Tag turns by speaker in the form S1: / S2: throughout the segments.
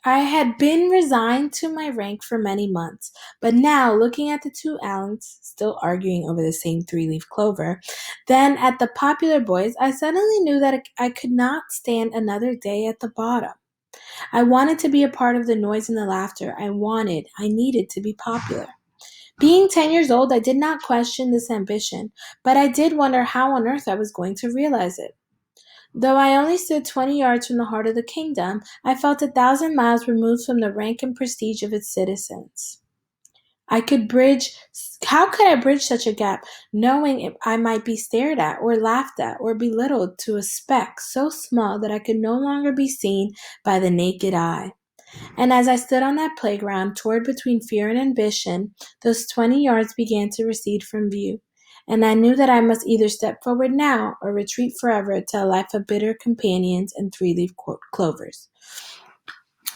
S1: I had been resigned to my rank for many months, but now looking at the two Allens still arguing over the same three-leaf clover, then at the popular boys, I suddenly knew that I could not stand another day at the bottom. I wanted to be a part of the noise and the laughter. I needed to be popular. Being 10 years old, I did not question this ambition, but I did wonder how on earth I was going to realize it. Though I only stood 20 yards from the heart of the kingdom, I felt 1,000 miles removed from the rank and prestige of its citizens. I could bridge, how could I bridge such a gap, knowing I might be stared at, or laughed at, or belittled to a speck so small that I could no longer be seen by the naked eye? And as I stood on that playground, torn between fear and ambition, those 20 yards began to recede from view. And I knew that I must either step forward now or retreat forever to a life of bitter companions and three-leaf clovers.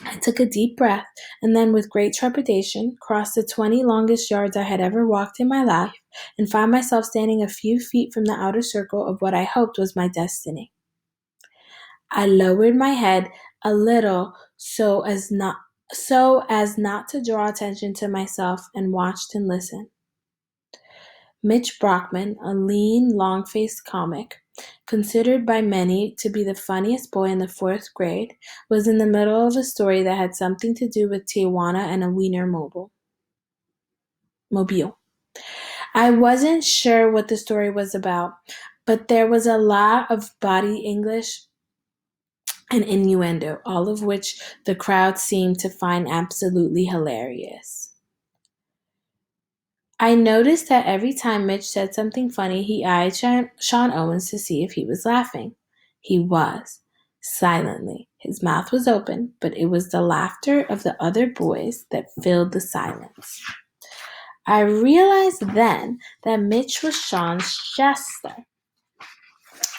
S1: I took a deep breath and then, with great trepidation, crossed the 20 longest yards I had ever walked in my life and found myself standing a few feet from the outer circle of what I hoped was my destiny. I lowered my head a little so as not to draw attention to myself, and watched and listened. Mitch Brockman, a lean, long-faced comic, considered by many to be the funniest boy in the fourth grade, was in the middle of a story that had something to do with Tijuana and a Wiener mobile. I wasn't sure what the story was about, but there was a lot of body English and innuendo, all of which the crowd seemed to find absolutely hilarious. I noticed that every time Mitch said something funny, he eyed Sean Owens to see if he was laughing. He was, silently. His mouth was open, but it was the laughter of the other boys that filled the silence. I realized then that Mitch was Sean's jester.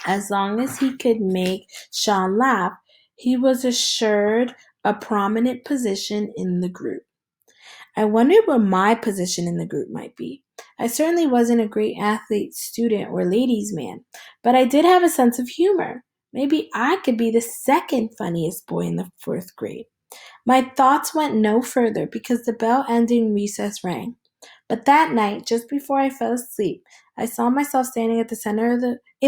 S1: As long as he could make Sean laugh, he was assured a prominent position in the group. I wondered what my position in the group might be. I certainly wasn't a great athlete, student, or ladies' man, but I did have a sense of humor. Maybe I could be the second funniest boy in the fourth grade. My thoughts went no further because the bell-ending recess rang. But that night, just before I fell asleep, I saw myself standing in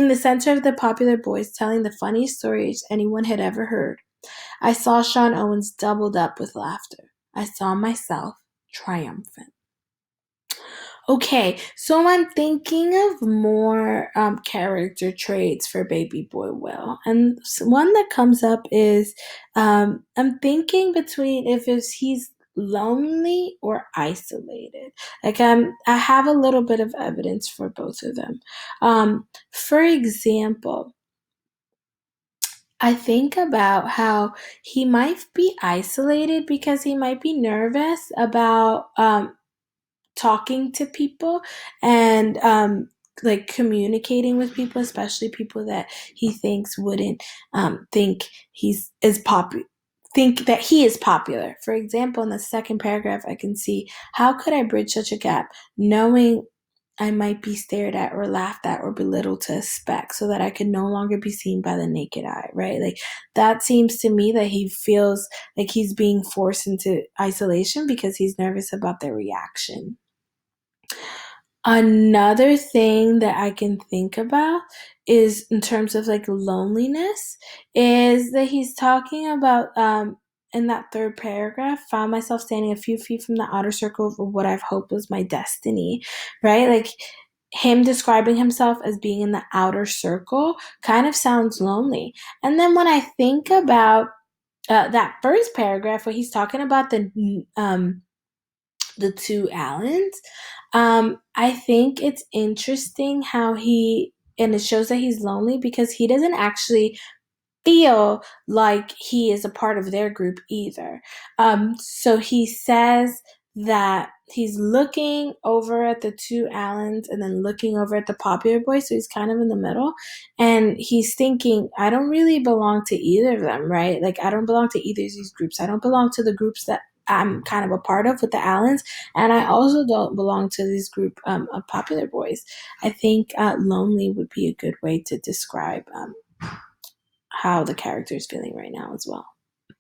S1: the center of the popular boys, telling the funniest stories anyone had ever heard. I saw Sean Owens doubled up with laughter. I saw myself triumphant. Okay, so I'm thinking of more character traits for baby boy Will. And one that comes up is I'm thinking between if he's lonely or isolated. I have a little bit of evidence for both of them. For example, I think about how he might be isolated because he might be nervous about talking to people and like communicating with people, especially people that he thinks wouldn't think he's as popular. Think that he is popular. For example, in the second paragraph, I can see how could I bridge such a gap, knowing I might be stared at or laughed at or belittled to a speck, so that I could no longer be seen by the naked eye, right? Like that seems to me that he feels like he's being forced into isolation because he's nervous about their reaction. Another thing that I can think about is in terms of like loneliness is that he's talking about in that third paragraph, found myself standing a few feet from the outer circle of what I've hoped was my destiny, right? Like him describing himself as being in the outer circle kind of sounds lonely. And then when I think about that first paragraph where he's talking about the two Allens, I think it's interesting how and it shows that he's lonely because he doesn't actually feel like he is a part of their group either. So he says that he's looking over at the two Allens and then looking over at the popular boy, so he's kind of in the middle, and he's thinking, I don't really belong to either of them, right? Like I don't belong to either of these groups. I don't belong to the groups that I'm kind of a part of with the Allens, and I also don't belong to this group of popular boys. I think lonely would be a good way to describe how the character is feeling right now as well.